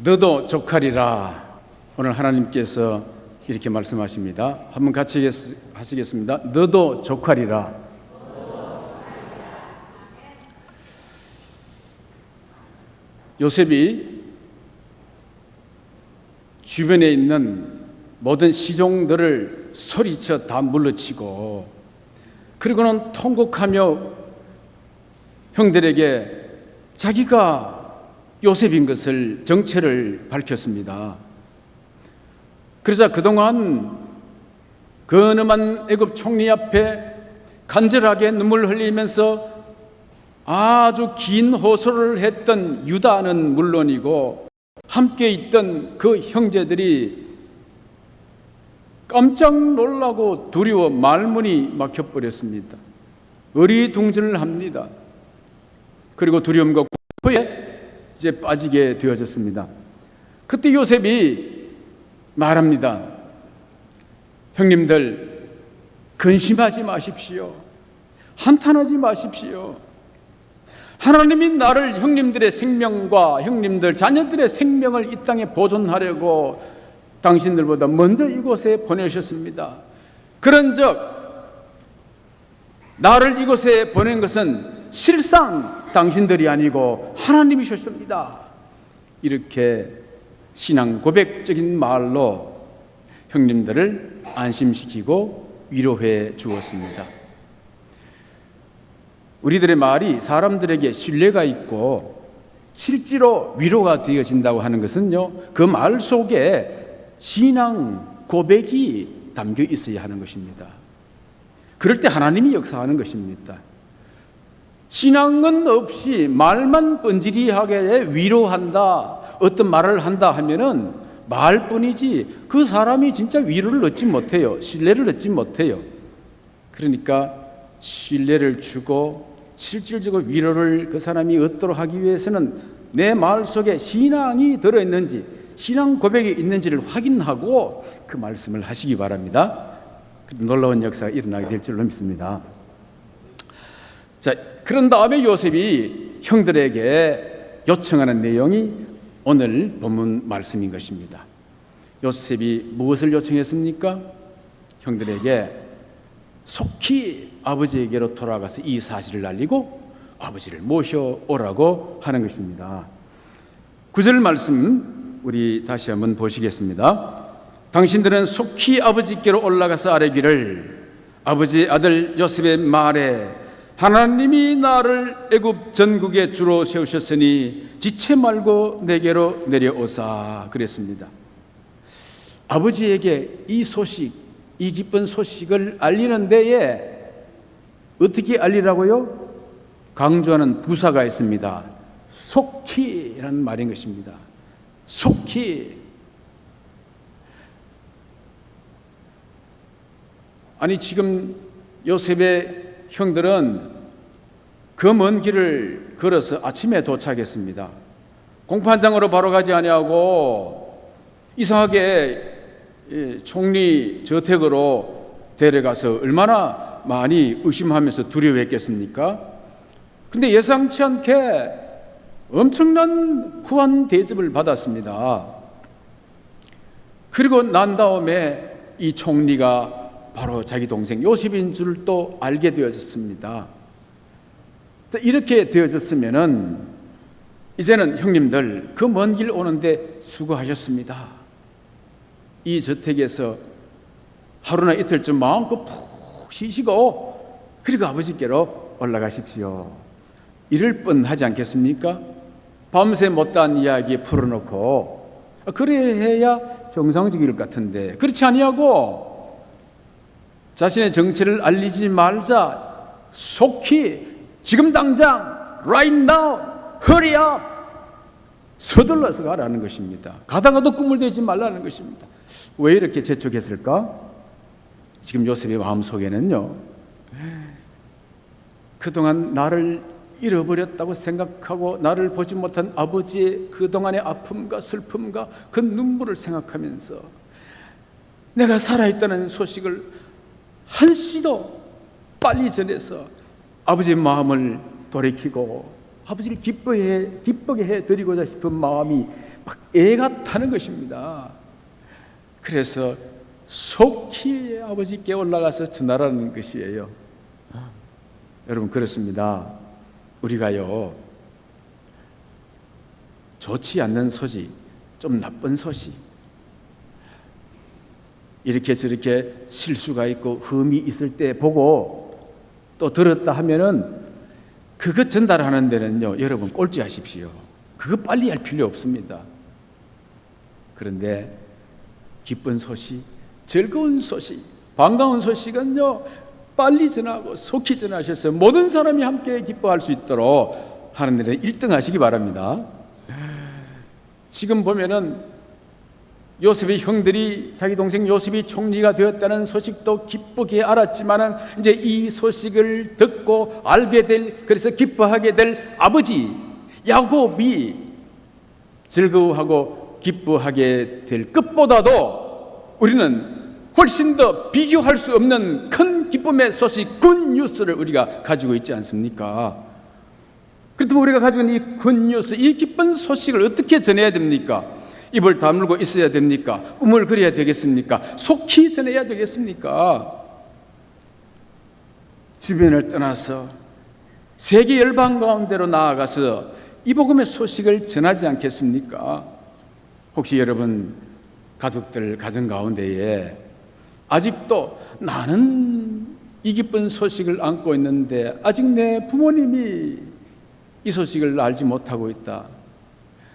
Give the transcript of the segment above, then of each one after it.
너도 조카리라. 오늘 하나님께서 이렇게 말씀하십니다. 한번 같이 하시겠습니다. 너도 조카리라. 요셉이 주변에 있는 모든 시종들을 소리쳐 다 물러치고, 그리고는 통곡하며 형들에게 자기가 요셉인 것을 정체를 밝혔습니다. 그러자 그동안 근엄한 애굽 총리 앞에 간절하게 눈물을 흘리면서 아주 긴 호소를 했던 유다는 물론이고 함께 있던 그 형제들이 깜짝 놀라고 두려워 말문이 막혀버렸습니다. 어리둥절을 합니다. 그리고 두려움과 공포에 이제 빠지게 되어졌습니다. 그때 요셉이 말합니다. 형님들, 근심하지 마십시오. 한탄하지 마십시오. 하나님이 나를 형님들의 생명과 형님들 자녀들의 생명을 이 땅에 보존하려고 당신들보다 먼저 이곳에 보내셨습니다. 그런즉 나를 이곳에 보낸 것은 실상 당신들이 아니고 하나님이셨습니다. 이렇게 신앙 고백적인 말로 형님들을 안심시키고 위로해 주었습니다. 우리들의 말이 사람들에게 신뢰가 있고 실제로 위로가 되어진다고 하는 것은요, 그 말 속에 신앙 고백이 담겨 있어야 하는 것입니다. 그럴 때 하나님이 역사하는 것입니다. 신앙은 없이 말만 뻔질이하게 위로한다, 어떤 말을 한다 하면은 말뿐이지 그 사람이 진짜 위로를 얻지 못해요. 신뢰를 얻지 못해요. 그러니까 신뢰를 주고 실질적으로 위로를 그 사람이 얻도록 하기 위해서는 내 말 속에 신앙이 들어있는지, 신앙 고백이 있는지를 확인하고 그 말씀을 하시기 바랍니다. 놀라운 역사가 일어나게 될 줄로 믿습니다. 자, 그런 다음에 요셉이 형들에게 요청하는 내용이 오늘 본문 말씀인 것입니다. 요셉이 무엇을 요청했습니까? 형들에게 속히 아버지에게로 돌아가서 이 사실을 알리고 아버지를 모셔오라고 하는 것입니다. 9절 말씀 우리 다시 한번 보시겠습니다. 당신들은 속히 아버지께로 올라가서 아뢰기를, 아버지 아들 요셉의 말에 하나님이 나를 애굽 전국의 주로 세우셨으니 지체 말고 내게로 내려오사 그랬습니다. 아버지에게 이 소식, 이 기쁜 소식을 알리는 데에 어떻게 알리라고요? 강조하는 부사가 있습니다. 속히라는 말인 것입니다. 속히. 아니, 지금 요셉의 형들은 그 먼 길을 걸어서 아침에 도착했습니다. 공판장으로 바로 가지 아니하고 이상하게 총리 저택으로 데려가서 얼마나 많이 의심하면서 두려워했겠습니까? 근데 예상치 않게 엄청난 후한 대접을 받았습니다. 그리고 난 다음에 이 총리가 바로 자기 동생 요셉인 줄 또 알게 되어졌습니다. 자, 이렇게 되어졌으면은 이제는 형님들 그 먼 길 오는데 수고하셨습니다. 이 저택에서 하루나 이틀쯤 마음껏 푹 쉬시고 그리고 아버지께로 올라가십시오. 이럴 뻔하지 않겠습니까? 밤새 못다한 이야기 풀어놓고 그래야 정상적일 것 같은데 그렇지 아니하고 자신의 정체를 알리지 말자 속히 지금 당장 right now hurry up 서둘러서 가라는 것입니다. 가다가도 꿈을 대지 말라는 것입니다. 왜 이렇게 재촉했을까? 지금 요셉의 마음속에는요, 그동안 나를 잃어버렸다고 생각하고 나를 보지 못한 아버지의 그동안의 아픔과 슬픔과 그 눈물을 생각하면서 내가 살아있다는 소식을 한시도 빨리 전해서 아버지의 마음을 돌이키고 아버지를 기쁘게 해드리고자 싶은 마음이 막 애가 타는 것입니다. 그래서 속히 아버지께 올라가서 전하라는 것이에요. 여러분, 그렇습니다. 우리가요, 좋지 않는 소식, 좀 나쁜 소식, 이렇게 저렇게 실수가 있고 흠이 있을 때 보고 또 들었다 하면은 그것 전달하는 데는요, 여러분 꼴찌하십시오. 그거 빨리 할 필요 없습니다. 그런데 기쁜 소식, 즐거운 소식, 반가운 소식은요, 빨리 전하고 속히 전하셔서 모든 사람이 함께 기뻐할 수 있도록 하는 일에 1등 하시기 바랍니다. 지금 보면은 요셉의 형들이 자기 동생 요셉이 총리가 되었다는 소식도 기쁘게 알았지만은 이제 이 소식을 듣고 알게 될, 그래서 기뻐하게 될 아버지 야곱이 즐거워하고 기뻐하게 될 것보다도 우리는 훨씬 더 비교할 수 없는 큰 기쁨의 소식, 굿뉴스를 우리가 가지고 있지 않습니까? 그렇다면 우리가 가지고 있는 이 굿뉴스, 이 기쁜 소식을 어떻게 전해야 됩니까? 입을 다물고 있어야 됩니까? 꿈을 그려야 되겠습니까? 속히 전해야 되겠습니까? 주변을 떠나서 세계 열방 가운데로 나아가서 이 복음의 소식을 전하지 않겠습니까? 혹시 여러분 가족들 가정 가운데에 아직도 나는 이 기쁜 소식을 안고 있는데 아직 내 부모님이 이 소식을 알지 못하고 있다.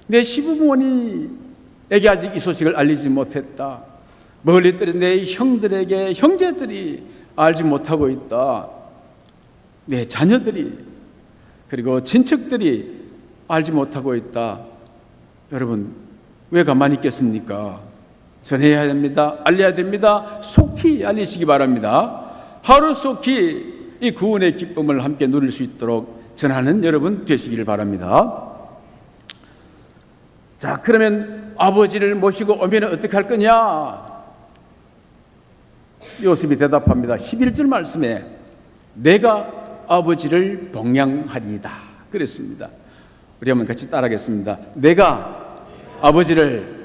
내 시부모님에게 아직 이 소식을 알리지 못했다. 멀리 떨어진 내 형들에게 형제들이 알지 못하고 있다. 내 자녀들이 그리고 친척들이 알지 못하고 있다. 여러분, 왜 가만히 있겠습니까? 전해야 됩니다. 알려야 됩니다. 속히 알리시기 바랍니다. 하루속히 이 구원의 기쁨을 함께 누릴 수 있도록 전하는 여러분 되시기를 바랍니다. 자, 그러면 아버지를 모시고 오면 어떻게 할 거냐? 요셉이 대답합니다. 11절 말씀에 내가 아버지를 복양하리이다 그랬습니다. 우리 한번 같이 따라하겠습니다. 내가 아버지를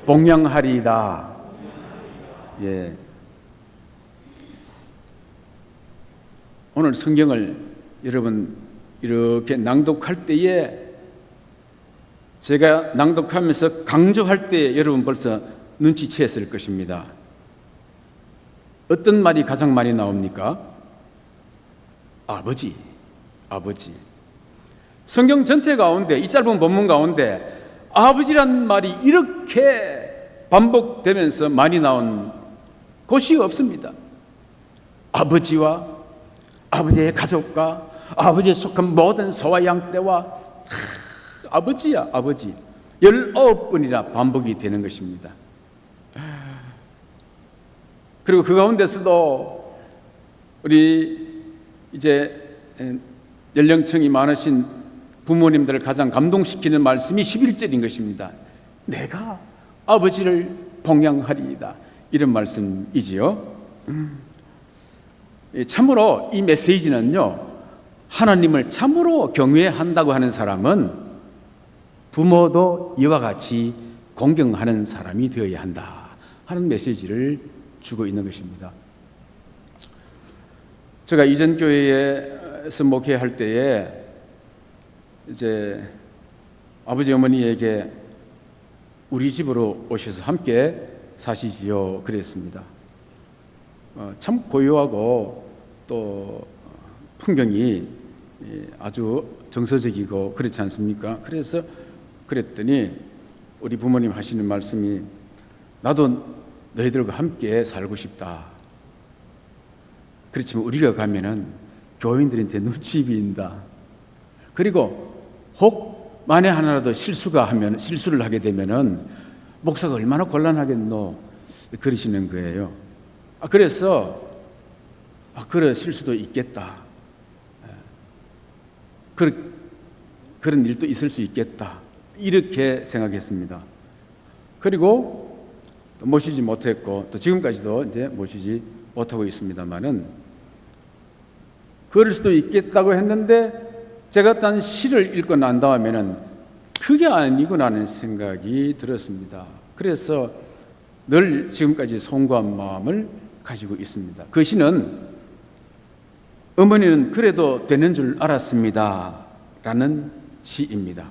복양하리이다. 예. 오늘 성경을 여러분 이렇게 낭독할 때에 제가 낭독하면서 강조할 때 여러분 벌써 눈치챘을 것입니다. 어떤 말이 가장 많이 나옵니까? 아버지, 아버지. 성경 전체 가운데 이 짧은 본문 가운데 아버지란 말이 이렇게 반복되면서 많이 나온 곳이 없습니다. 아버지와 아버지의 가족과 아버지에 속한 모든 소와 양떼와 아버지야, 아버지. 19번이나 반복이 되는 것입니다. 그리고 그 가운데서도 우리 이제 연령층이 많으신 부모님들을 가장 감동시키는 말씀이 11절인 것입니다. 내가 아버지를 복양하리이다. 이런 말씀이지요. 참으로 이 메시지는요, 하나님을 참으로 경외한다고 하는 사람은 부모도 이와 같이 공경하는 사람이 되어야 한다 하는 메시지를 주고 있는 것입니다. 제가 이전 교회에서 목회할 때에 이제 아버지 어머니에게 우리 집으로 오셔서 함께 사시지요 그랬습니다. 참 고요하고 또 풍경이 아주 정서적이고 그렇지 않습니까? 그래서 그랬더니 우리 부모님 하시는 말씀이 나도 너희들과 함께 살고 싶다. 그렇지만 우리가 가면은 교인들한테 눈치 보인다. 그리고 혹 만에 하나라도 실수를 하게 되면은 목사가 얼마나 곤란하겠노 그러시는 거예요. 그래서 그러실 수도 있겠다. 그런 일도 있을 수 있겠다. 이렇게 생각했습니다. 그리고 모시지 못했고 또 지금까지도 이제 모시지 못하고 있습니다만은 그럴 수도 있겠다고 했는데 제가 딴 시를 읽고 난 다음에는 그게 아니구나라는 생각이 들었습니다. 그래서 늘 지금까지 송구한 마음을 가지고 있습니다. 그 시는 어머니는 그래도 되는 줄 알았습니다 라는 시입니다.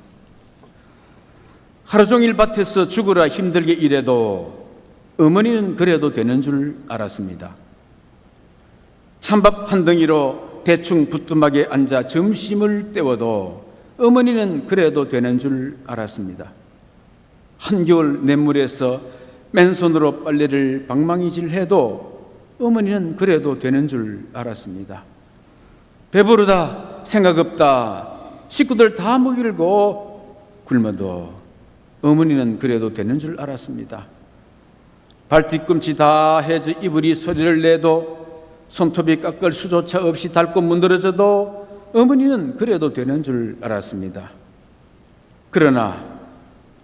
하루 종일 밭에서 죽으라 힘들게 일해도 어머니는 그래도 되는 줄 알았습니다. 찬밥 한 덩이로 대충 부뚜막에 앉아 점심을 때워도 어머니는 그래도 되는 줄 알았습니다. 한겨울 냇물에서 맨손으로 빨래를 방망이질해도 어머니는 그래도 되는 줄 알았습니다. 배부르다, 생각 없다, 식구들 다 먹이고 굶어도 어머니는 그래도 되는 줄 알았습니다. 발뒤꿈치 다 해져 이불이 소리를 내도 손톱이 깎을 수조차 없이 닳고 문드러져도 어머니는 그래도 되는 줄 알았습니다. 그러나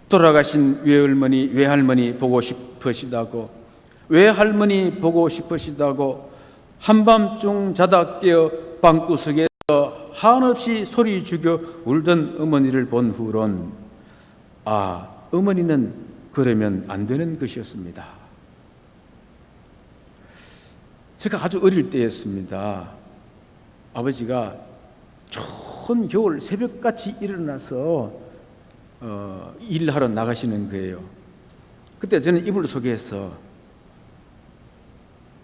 돌아가신 외할머니 보고 싶으시다고, 외할머니 보고 싶으시다고 한밤중 자다 깨어 방구석에서 한없이 소리 죽여 울던 어머니를 본 후론 어머니는 그러면 안 되는 것이었습니다. 제가 아주 어릴 때였습니다. 아버지가 추운 겨울 새벽같이 일어나서 일하러 나가시는 거예요. 그때 저는 이불 속에서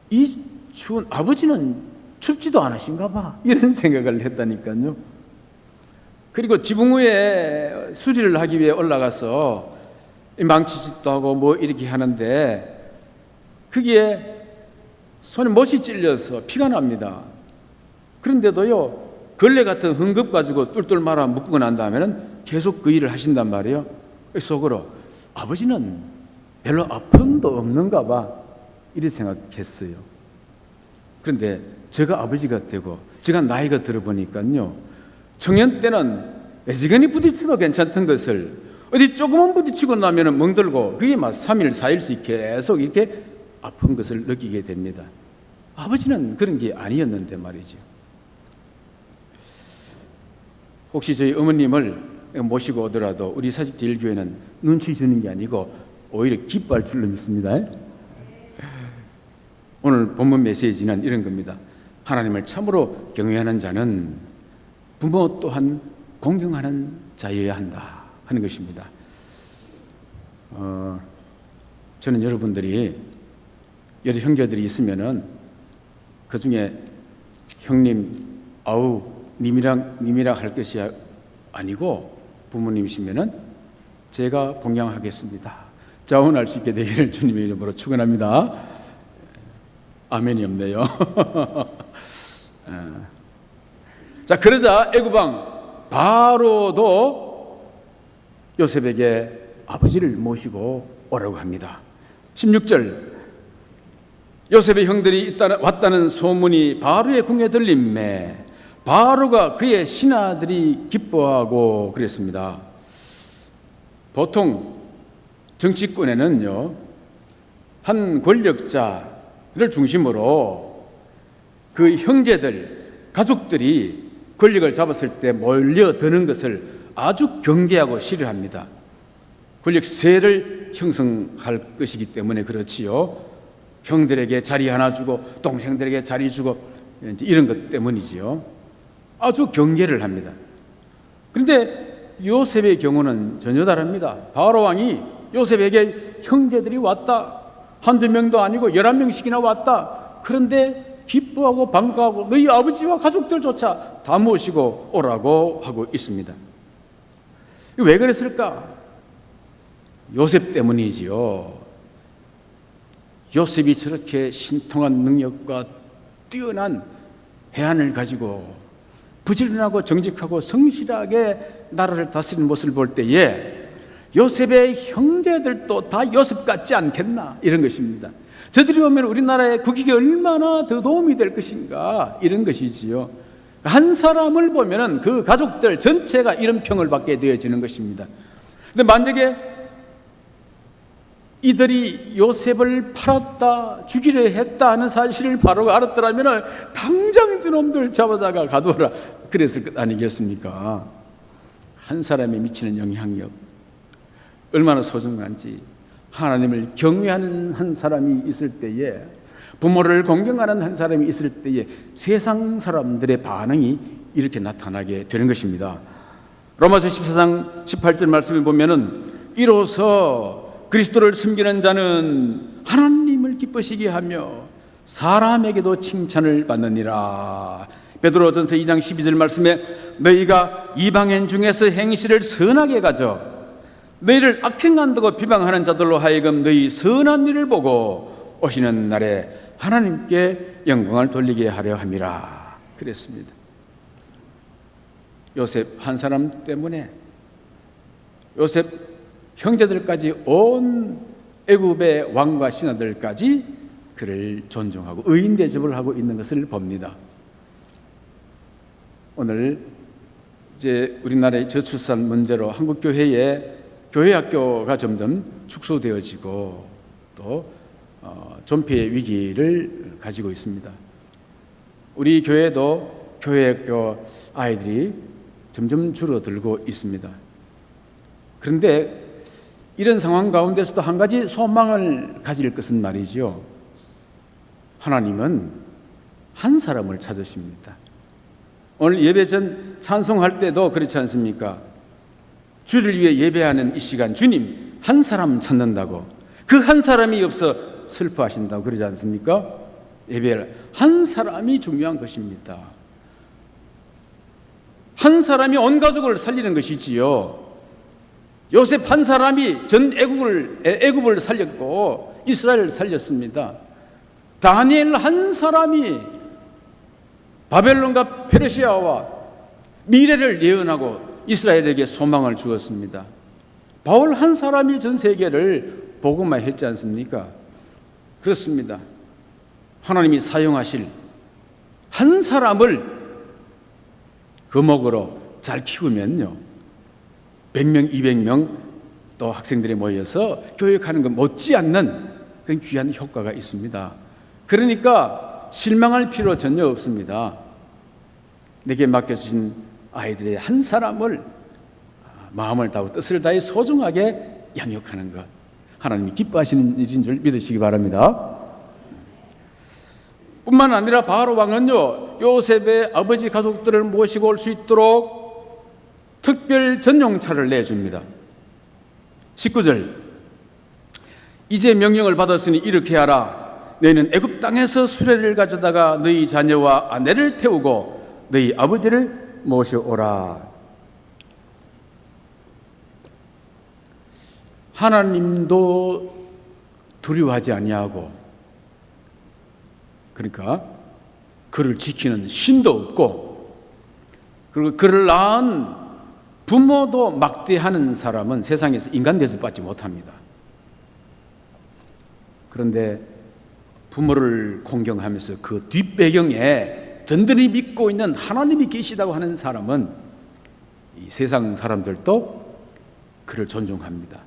이 추운 아버지는 춥지도 않으신가 봐 이런 생각을 했다니까요. 그리고 지붕 위에 수리를 하기 위해 올라가서 망치짓도 하고 뭐 이렇게 하는데 거기에 손에 못이 찔려서 피가 납니다. 그런데도요 걸레 같은 헝겊 가지고 뚫뚫 말아 묶고 난 다음에는 계속 그 일을 하신단 말이에요. 속으로 아버지는 별로 아픔도 없는가 봐 이렇게 생각했어요. 그런데 제가 아버지가 되고 제가 나이가 들어보니까요, 청년 때는 애지간히 부딪혀도 괜찮던 것을 어디 조금만 부딪히고 나면 멍들고 그게 막 3일 4일씩 계속 이렇게 아픈 것을 느끼게 됩니다. 아버지는 그런 게 아니었는데 말이죠. 혹시 저희 어머님을 모시고 오더라도 우리 사직제일교회는 눈치 주는 게 아니고 오히려 기뻐할 줄로 믿습니다. 오늘 본문 메시지는 이런 겁니다. 하나님을 참으로 경외하는 자는 부모 또한 공경하는 자여야 한다 하는 것입니다. 저는 여러분들이 여러 형제들이 있으면은 그 중에 형님 님이랑 할 것이 아니고 부모님이시면은 제가 봉양하겠습니다. 자원할 수 있게 되기를 주님의 이름으로 축원합니다. 아멘이 없네요. 자, 그러자 애굽왕 바로도 요셉에게 아버지를 모시고 오라고 합니다. 16절 요셉의 형들이 왔다는 소문이 바로의 궁에 들림에 바로가 그의 신하들이 기뻐하고 그랬습니다. 보통 정치권에는요, 한 권력자를 중심으로 그 형제들, 가족들이 권력을 잡았을 때 몰려드는 것을 아주 경계하고 싫어합니다. 권력세를 형성할 것이기 때문에 그렇지요. 형들에게 자리 하나 주고 동생들에게 자리 주고 이런 것 때문이지요. 아주 경계를 합니다. 그런데 요셉의 경우는 전혀 다릅니다. 바로 왕이 요셉에게 형제들이 왔다. 한두 명도 아니고 11명씩이나 왔다. 그런데 기뻐하고 반가워하고 너희 아버지와 가족들조차 다 모시고 오라고 하고 있습니다. 왜 그랬을까? 요셉 때문이지요. 요셉이 저렇게 신통한 능력과 뛰어난 해안을 가지고 부지런하고 정직하고 성실하게 나라를 다스리는 모습을 볼 때에 요셉의 형제들도 다 요셉 같지 않겠나 이런 것입니다. 저들이 오면 우리나라의 국익에 얼마나 더 도움이 될 것인가 이런 것이지요. 한 사람을 보면 그 가족들 전체가 이런 평을 받게 되어지는 것입니다. 근데 만약에 이들이 요셉을 팔았다, 죽이려 했다 하는 사실을 바로 알았더라면 당장 이놈들 잡아다가 가두어라 그랬을 것 아니겠습니까? 한 사람이 미치는 영향력 얼마나 소중한지, 하나님을 경외하는 한 사람이 있을 때에, 부모를 공경하는 한 사람이 있을 때에 세상 사람들의 반응이 이렇게 나타나게 되는 것입니다. 로마서 14장 18절 말씀을 보면은 이로써 그리스도를 숨기는 자는 하나님을 기쁘시게 하며 사람에게도 칭찬을 받느니라. 베드로전서 2장 12절 말씀에 너희가 이방인 중에서 행실을 선하게 가져 너희를 악행한다고 비방하는 자들로 하여금 너희 선한 일을 보고 오시는 날에 하나님께 영광을 돌리게 하려 함이라. 그랬습니다. 요셉 한 사람 때문에 요셉 형제들까지 온 애굽의 왕과 신하들까지 그를 존중하고 의인 대접을 하고 있는 것을 봅니다. 오늘 이제 우리나라의 저출산 문제로 한국 교회에 교회 학교가 점점 축소되어지고 또 존폐의 위기를 가지고 있습니다. 우리 교회도 교회 학교 아이들이 점점 줄어들고 있습니다. 그런데 이런 상황 가운데서도 한 가지 소망을 가질 것은 말이죠. 하나님은 한 사람을 찾으십니다. 오늘 예배 전 찬송할 때도 그렇지 않습니까? 주를 위해 예배하는 이 시간 주님 한 사람 찾는다고, 그 한 사람이 없어 슬퍼하신다고 그러지 않습니까? 예배를 한 사람이 중요한 것입니다. 한 사람이 온 가족을 살리는 것이지요. 요셉 한 사람이 전 애굽을 살렸고 이스라엘을 살렸습니다. 다니엘 한 사람이 바벨론과 페르시아와 미래를 예언하고 이스라엘에게 소망을 주었습니다. 바울 한 사람이 전 세계를 복음화했지 않습니까? 그렇습니다. 하나님이 사용하실 한 사람을 거목으로 잘 키우면요, 100명, 200명 또 학생들이 모여서 교육하는 것 못지않는 그런 귀한 효과가 있습니다. 그러니까 실망할 필요 전혀 없습니다. 내게 맡겨주신 아이들의 한 사람을 마음을 다하고 뜻을 다해 소중하게 양육하는 것, 하나님이 기뻐하시는 일인 줄 믿으시기 바랍니다. 뿐만 아니라 바로 왕은요, 요셉의 아버지 가족들을 모시고 올 수 있도록 특별 전용차를 내줍니다. 19절, 이제 명령을 받았으니 이렇게 하라. 너희는 애굽 땅에서 수레를 가져다가 너희 자녀와 아내를 태우고 너희 아버지를 모셔오라. 하나님도 두려워하지 아니하고, 그러니까 그를 지키는 신도 없고, 그리고 그를 낳은 부모도 막대하는 사람은 세상에서 인간 대접받지 못합니다. 그런데 부모를 공경하면서 그 뒷배경에 든든히 믿고 있는 하나님이 계시다고 하는 사람은 이 세상 사람들도 그를 존중합니다.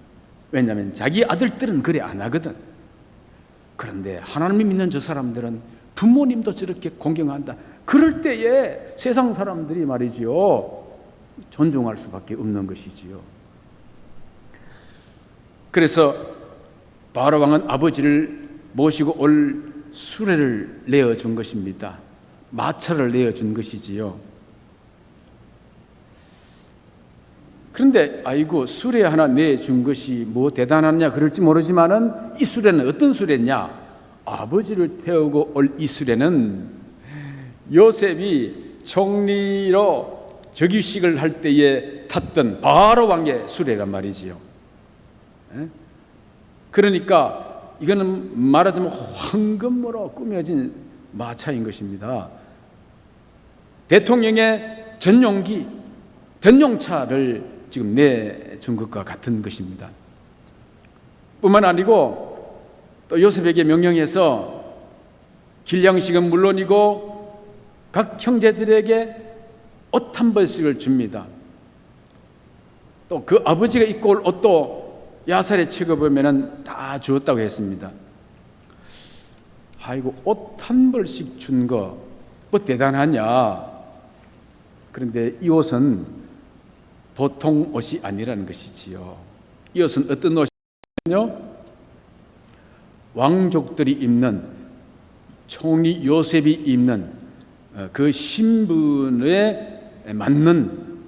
왜냐하면 자기 아들들은 그래 안 하거든. 그런데 하나님이 믿는 저 사람들은 부모님도 저렇게 공경한다. 그럴 때에 세상 사람들이 말이지요, 존중할 수밖에 없는 것이지요. 그래서 바로 왕은 아버지를 모시고 올 수레를 내어준 것입니다. 마차를 내어준 것이지요. 그런데 아이고, 수레 하나 내준 것이 뭐 대단하냐 그럴지 모르지만은 이 수레는 어떤 수레냐? 아버지를 태우고 올 이 수레는 요셉이 총리로 즉위식을 할 때에 탔던 바로 왕의 수레란 말이지요. 그러니까 이거는 말하자면 황금으로 꾸며진 마차인 것입니다. 대통령의 전용기, 전용차를 지금 내준 것과 같은 것입니다. 뿐만 아니고 또 요셉에게 명령해서 길양식은 물론이고 각 형제들에게 옷 한 벌씩을 줍니다. 또 그 아버지가 입고 올 옷도 야살에 책어보면 다 주었다고 했습니다. 아이고, 옷 한 벌씩 준 거 뭐 대단하냐? 그런데 이 옷은 보통 옷이 아니라는 것이지요. 이 옷은 어떤 옷이냐면요, 왕족들이 입는, 총리 요셉이 입는 그 신분에 맞는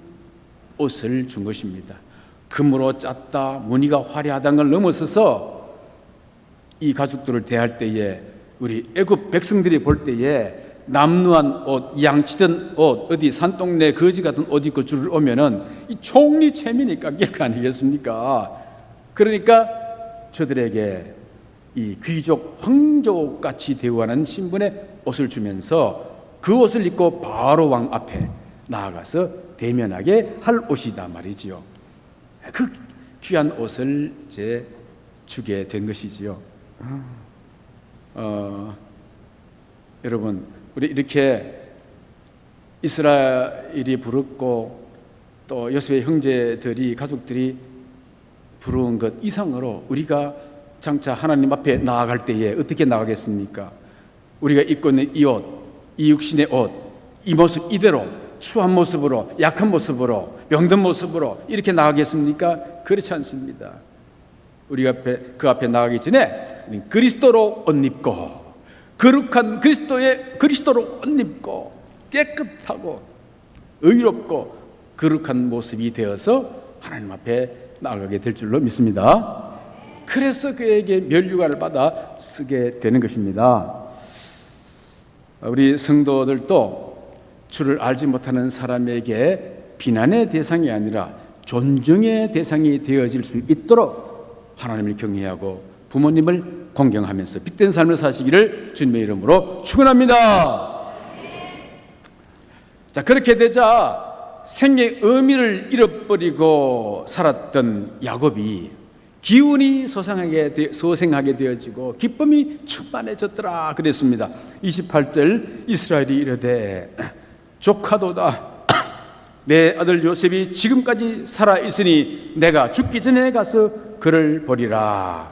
옷을 준 것입니다. 금으로 짰다, 무늬가 화려하다는 걸 넘어서서 이 가족들을 대할 때에, 우리 애굽 백성들이 볼 때에 남루한 옷, 양치던 옷, 어디 산동네 거지 같은 옷 입고 줄을 오면은 이 총리 체면이 깎일 거 아니겠습니까? 그러니까 저들에게 이 귀족, 황족 같이 대우하는 신분의 옷을 주면서 그 옷을 입고 바로 왕 앞에 나아가서 대면하게 할 옷이다 말이지요. 그 귀한 옷을 이제 주게 된 것이지요. 여러분, 우리 이렇게 이스라엘이 부르고 또 요셉의 형제들이, 가족들이 부르는 것 이상으로 우리가 장차 하나님 앞에 나아갈 때에 어떻게 나가겠습니까? 우리가 입고 있는 이 옷, 이 육신의 옷, 이 모습 이대로 추한 모습으로, 약한 모습으로, 병든 모습으로 이렇게 나가겠습니까? 그렇지 않습니다. 우리가 그 앞에 나가기 전에 그리스도로 옷 입고, 거룩한 그리스도로 옷 입고, 깨끗하고 의롭고 거룩한 모습이 되어서 하나님 앞에 나아가게 될 줄로 믿습니다. 그래서 그에게 면류관을 받아 쓰게 되는 것입니다. 우리 성도들도 주를 알지 못하는 사람에게 비난의 대상이 아니라 존경의 대상이 되어질 수 있도록 하나님을 경외하고 부모님을 공경하면서 빛된 삶을 사시기를 주님의 이름으로 축원합니다. 자, 그렇게 되자 생애의 의미를 잃어버리고 살았던 야곱이 기운이 소생하게 되어지고 기쁨이 충만해졌더라 그랬습니다. 28절, 이스라엘이 이르되 조카도다, 내 아들 요셉이 지금까지 살아있으니 내가 죽기 전에 가서 그를 보리라.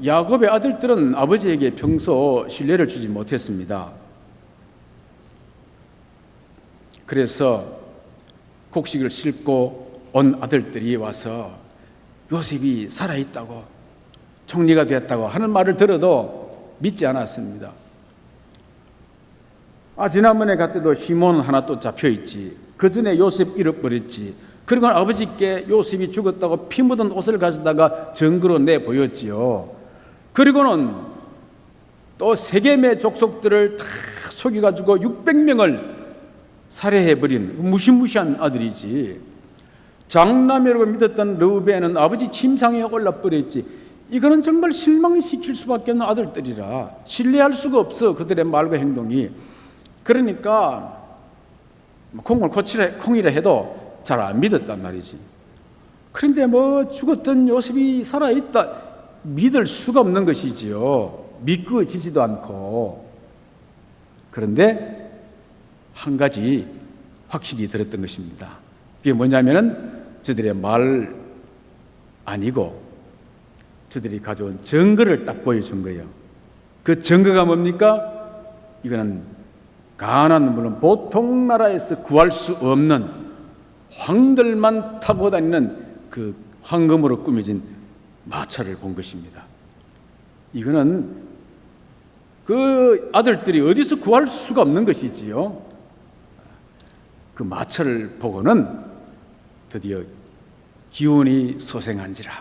야곱의 아들들은 아버지에게 평소 신뢰를 주지 못했습니다. 그래서 곡식을 싣고 온 아들들이 와서 요셉이 살아있다고, 총리가 되었다고 하는 말을 들어도 믿지 않았습니다. 지난번에 갔더니 시몬 하나 또 잡혀있지, 그 전에 요셉 잃어버렸지, 그리고 아버지께 요셉이 죽었다고 피 묻은 옷을 가져다가 증거로 내보였지요. 그리고는 또 세겜의 족속들을 다 속여가지고 600명을 살해해버린 무시무시한 아들이지. 장남이라고 믿었던 르우벤은 아버지 침상에 올라버렸지. 이거는 정말 실망시킬 수밖에 없는 아들들이라 신뢰할 수가 없어, 그들의 말과 행동이. 그러니까 콩이라 해도 잘 안 믿었단 말이지. 그런데 죽었던 요셉이 살아있다, 믿을 수가 없는 것이지요. 믿고지지도 않고. 그런데 한 가지 확실히 들었던 것입니다. 그게 뭐냐면은 저들의 말 아니고 저들이 가져온 증거를 딱 보여준 거예요. 그 증거가 뭡니까? 이거는 가나안, 물론 보통 나라에서 구할 수 없는 황들만 타고 다니는 그 황금으로 꾸며진 마차를 본 것입니다. 이거는 그 아들들이 어디서 구할 수가 없는 것이지요. 그 마차를 보고는 드디어 기운이 소생한지라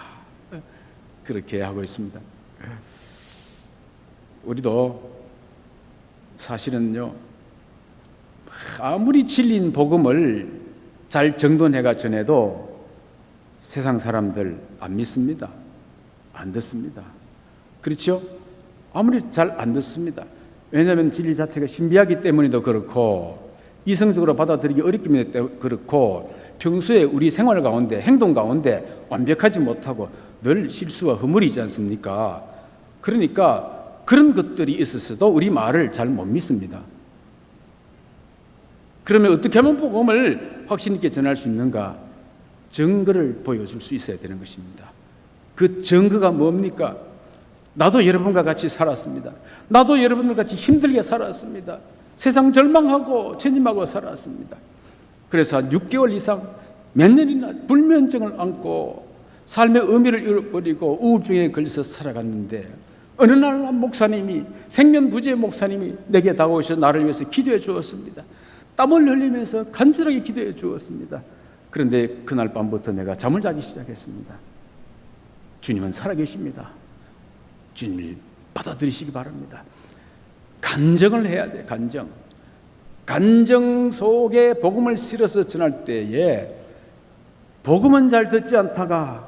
그렇게 하고 있습니다. 우리도 사실은요, 아무리 진리인 복음을 잘 정돈해가 전해도 세상 사람들 안 믿습니다. 안 듣습니다. 그렇죠? 아무리 잘 안 듣습니다. 왜냐하면 진리 자체가 신비하기 때문에도 그렇고, 이성적으로 받아들이기 어렵기 때문에 그렇고, 평소에 우리 생활 가운데, 행동 가운데 완벽하지 못하고 늘 실수와 허물이지 않습니까? 그러니까 그런 것들이 있었어도 우리 말을 잘 못 믿습니다. 그러면 어떻게 하면 복음을 확신 있게 전할 수 있는가? 증거를 보여줄 수 있어야 되는 것입니다. 그 증거가 뭡니까? 나도 여러분과 같이 살았습니다. 나도 여러분들 같이 힘들게 살았습니다. 세상 절망하고 체념하고 살았습니다. 그래서 한 6개월 이상 몇 년이나 불면증을 안고 삶의 의미를 잃어버리고 우울증에 걸려서 살아갔는데, 어느 날 한 목사님이, 생면부지의 목사님이 내게 다가오셔서 나를 위해서 기도해 주었습니다. 땀을 흘리면서 간절하게 기도해 주었습니다. 그런데 그날 밤부터 내가 잠을 자기 시작했습니다. 주님은 살아계십니다. 주님을 받아들이시기 바랍니다. 간정을 해야 돼. 간정 속에 복음을 실어서 전할 때에 복음은 잘 듣지 않다가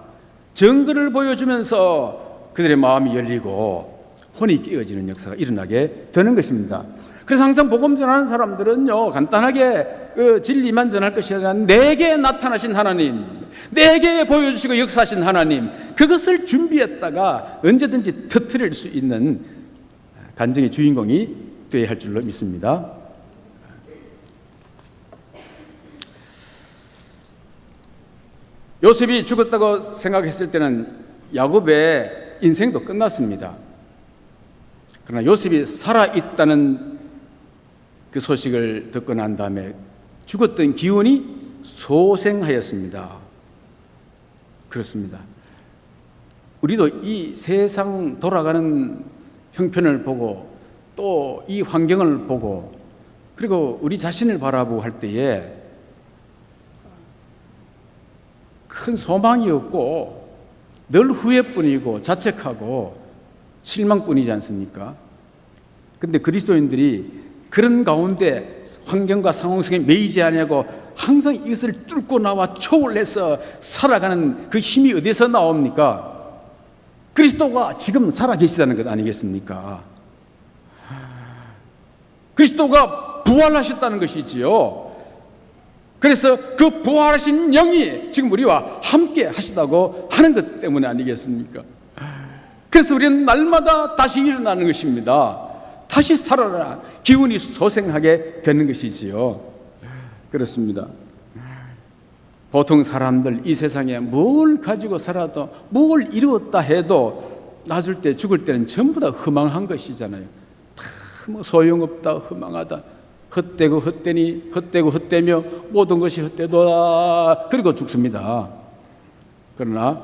증거를 보여주면서 그들의 마음이 열리고 혼이 깨어지는 역사가 일어나게 되는 것입니다. 그래서 항상 복음 전하는 사람들은요, 간단하게 진리만 전할 것이 아니라 내게 나타나신 하나님, 내게 보여주시고 역사하신 하나님, 그것을 준비했다가 언제든지 터뜨릴 수 있는 간증의 주인공이 되어야 할 줄로 믿습니다. 요셉이 죽었다고 생각했을 때는 야곱의 인생도 끝났습니다. 그러나 요셉이 살아있다는 그 소식을 듣고 난 다음에 죽었던 기운이 소생하였습니다. 그렇습니다. 우리도 이 세상 돌아가는 형편을 보고 또 이 환경을 보고 그리고 우리 자신을 바라보고 할 때에 큰 소망이 없고 늘 후회뿐이고 자책하고 실망뿐이지 않습니까? 그런데 그리스도인들이 그런 가운데 환경과 상황 속에 매이지 아니하고 항상 이것을 뚫고 나와 초월해서 살아가는 그 힘이 어디서 나옵니까? 그리스도가 지금 살아계시다는 것 아니겠습니까? 그리스도가 부활하셨다는 것이지요. 그래서 그 부활하신 영이 지금 우리와 함께 하시다고 하는 것 때문에 아니겠습니까? 그래서 우리는 날마다 다시 일어나는 것입니다. 다시 살아라, 기운이 소생하게 되는 것이지요. 그렇습니다. 보통 사람들 이 세상에 뭘 가지고 살아도 뭘 이루었다 해도 나줄 때 죽을 때는 전부 다 허망한 것이잖아요. 다 뭐 소용없다, 허망하다, 헛되고 헛되니 헛되고 헛되며 모든 것이 헛되도다, 그리고 죽습니다. 그러나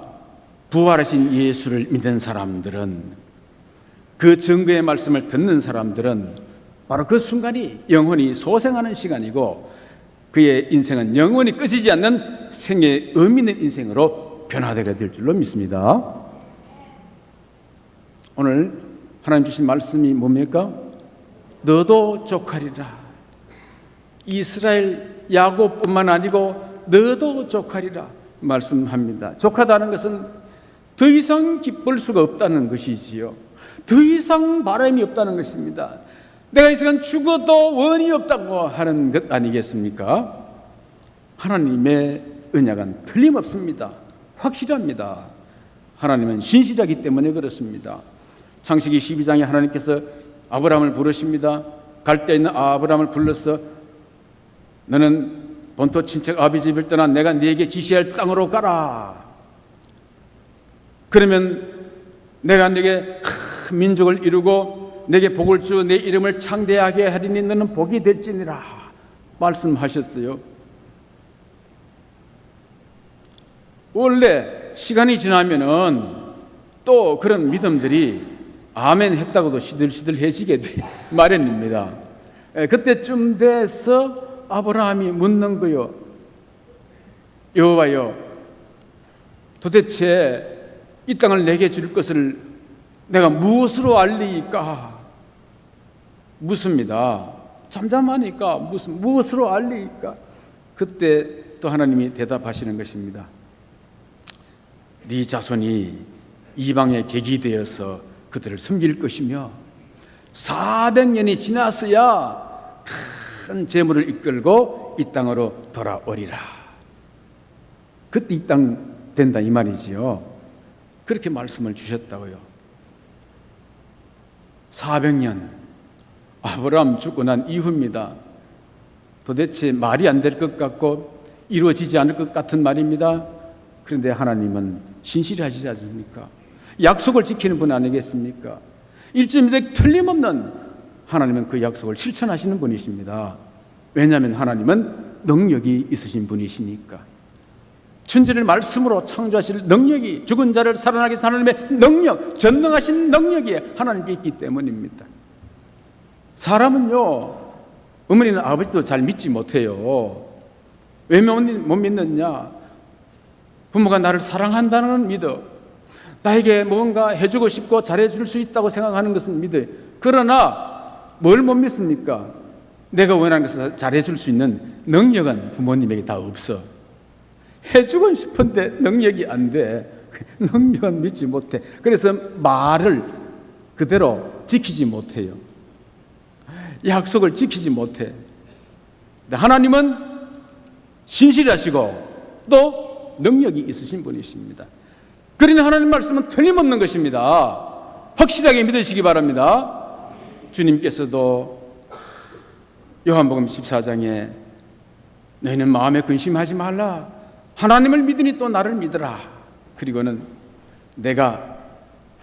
부활하신 예수를 믿는 사람들은, 그 증거의 말씀을 듣는 사람들은 바로 그 순간이 영혼이 소생하는 시간이고 그의 인생은 영원히 꺼지지 않는 생애의 의미 있는 인생으로 변화되게 될 줄로 믿습니다. 오늘 하나님 주신 말씀이 뭡니까? 너도 족하리라. 이스라엘 야곱뿐만 아니고 너도 족하리라 말씀합니다. 족하다는 것은 더 이상 기쁠 수가 없다는 것이지요. 더 이상 바람이 없다는 것입니다. 내가 이 시간 죽어도 원이 없다고 하는 것 아니겠습니까? 하나님의 언약은 틀림없습니다. 확실합니다. 하나님은 신실하기 때문에 그렇습니다. 창세기 12장에 하나님께서 아브라함을 부르십니다. 갈대에 있는 아브라함을 불러서 너는 본토 친척 아비 집을 떠나 내가 네게 지시할 땅으로 가라. 그러면 내가 네게 큰 민족을 이루고 내게 복을 주 내 이름을 창대하게 하리니 너는 복이 될지니라 말씀하셨어요. 원래 시간이 지나면은 또 그런 믿음들이 아멘 했다고도 시들시들해지게 마련입니다. 그때쯤 돼서 아브라함이 묻는 거요. 여호와여, 도대체 이 땅을 내게 줄 것을 내가 무엇으로 알리까? 묻습니다. 잠잠하니까 무엇으로 알리까? 그때 또 하나님이 대답하시는 것입니다. 네 자손이 이방의 객이 되어서 그들을 섬길 것이며 400년이 지났어야 큰 재물을 이끌고 이 땅으로 돌아오리라. 그때 이 땅 된다 이 말이지요. 그렇게 말씀을 주셨다고요. 400년 아브라함 죽고 난 이후입니다. 도대체 말이 안 될 것 같고 이루어지지 않을 것 같은 말입니다. 그런데 하나님은 신실하시지 않습니까? 약속을 지키는 분 아니겠습니까? 일주일에 틀림없는 하나님은 그 약속을 실천하시는 분이십니다. 왜냐하면 하나님은 능력이 있으신 분이시니까. 천지를 말씀으로 창조하실 능력이, 죽은 자를 살아나게 하신 하나님의 능력, 전능하신 능력이 하나님께 있기 때문입니다. 사람은요, 어머니는 아버지도 잘 믿지 못해요. 왜 못 믿느냐? 부모가 나를 사랑한다는 믿어. 나에게 뭔가 해주고 싶고 잘해줄 수 있다고 생각하는 것은 믿어요. 그러나 뭘 못 믿습니까? 내가 원하는 것을 잘해줄 수 있는 능력은 부모님에게 다 없어. 해주고 싶은데 능력이 안 돼. 능력은 믿지 못해. 그래서 말을 그대로 지키지 못해요. 약속을 지키지 못해. 하나님은 신실하시고 또 능력이 있으신 분이십니다. 그러니 하나님 말씀은 틀림없는 것입니다. 확실하게 믿으시기 바랍니다. 주님께서도 요한복음 14장에 너희는 마음에 근심하지 말라. 하나님을 믿으니 또 나를 믿으라. 그리고는 내가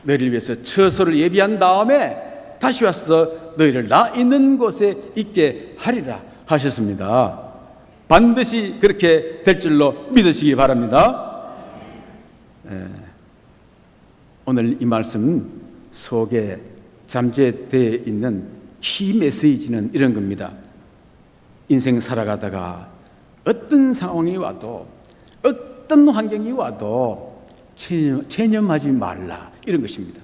너희를 위해서 처소를 예비한 다음에 다시 와서 너희를 나 있는 곳에 있게 하리라 하셨습니다. 반드시 그렇게 될 줄로 믿으시기 바랍니다. 오늘 이 말씀 속에 잠재되어 있는 키 메시지는 이런 겁니다. 인생 살아가다가 어떤 상황이 와도, 어떤 환경이 와도 체념하지 말라, 이런 것입니다.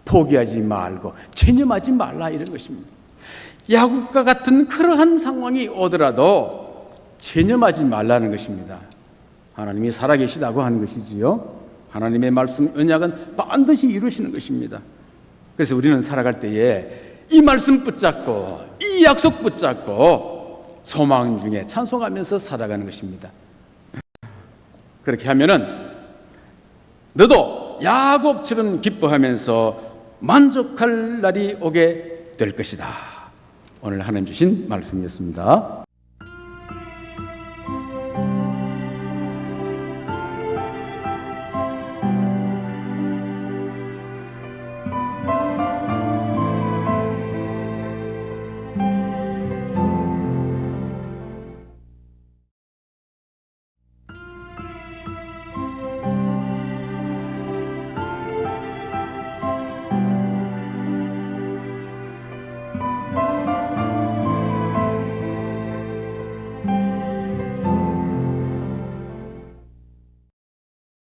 포기하지 말고 체념하지 말라, 이런 것입니다. 야곱과 같은 그러한 상황이 오더라도 체념하지 말라는 것입니다. 하나님이 살아계시다고 하는 것이지요. 하나님의 말씀 언약은 반드시 이루시는 것입니다. 그래서 우리는 살아갈 때에 이 말씀 붙잡고 이 약속 붙잡고 소망 중에 찬송하면서 살아가는 것입니다. 그렇게 하면은 너도 야곱처럼 기뻐하면서 만족할 날이 오게 될 것이다. 오늘 하나님 주신 말씀이었습니다.